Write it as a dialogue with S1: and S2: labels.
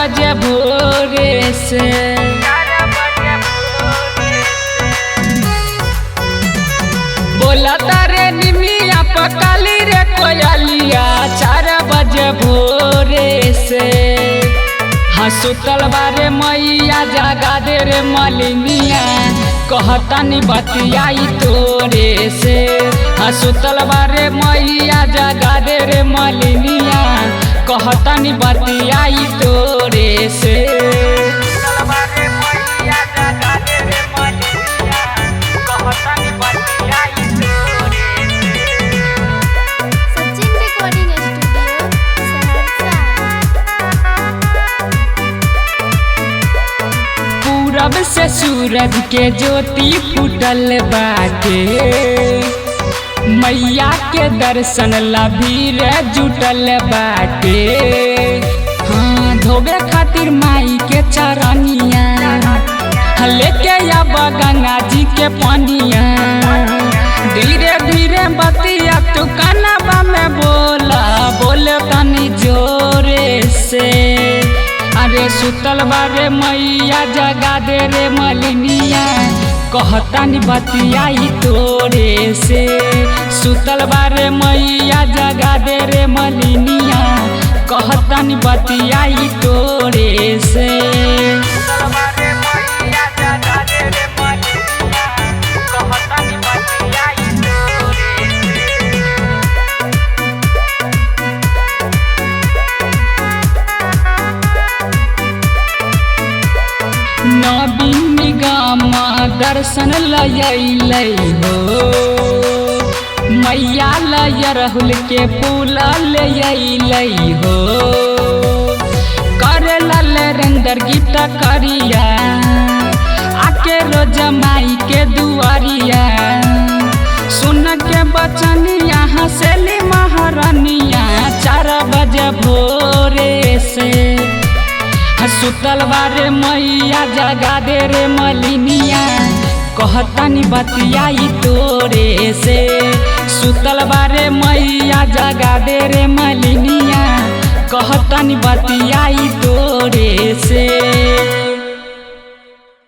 S1: बजे भोरे से। बोला तारे निमिया पकाली रे कोयलिया 4 बजे भोरे से। हाँ सुतल बारे मैया जगा दे रे मलिनिया कहतानी बतियाई तोरे से। हाँ सुतल बारे मैया जगा दे रे मलिनिया कहतानी बतियाई तोरे से। पूरब से सूरज के ज्योति फूटल बाटे मैया के दर्शन ला भीड़ जुटल बाटे। हाँ धोबे खातिर माई के चरनिया लेके अब गंगा जी के पानिया। धीरे धीरे बतिया तू कानवा में बोला बोले तनी जोरे से। अरे सुतल बारे मैया जगा दे रे मलिनिया कहतानी बतियाई तोरे से। सुतल बारे मैया जगा दे रे मलिनिया कहतानी बतियाई तोरे से। नवीन निगम दर्शन लय हो मैया लय राहुल के फूल ले हो। करे ललेंदर गीत करिया आके रोज माई के दुआरिया। सुन के बचनिया हंसली महारानिया 4 बजे भोरे से। सुतल बारे मैया जगा दे रे मलिनिया कहतानी बतियाई तोरे से। सुतल बारे मैया जगा दे रे मलिनिया कहतानी बतियाई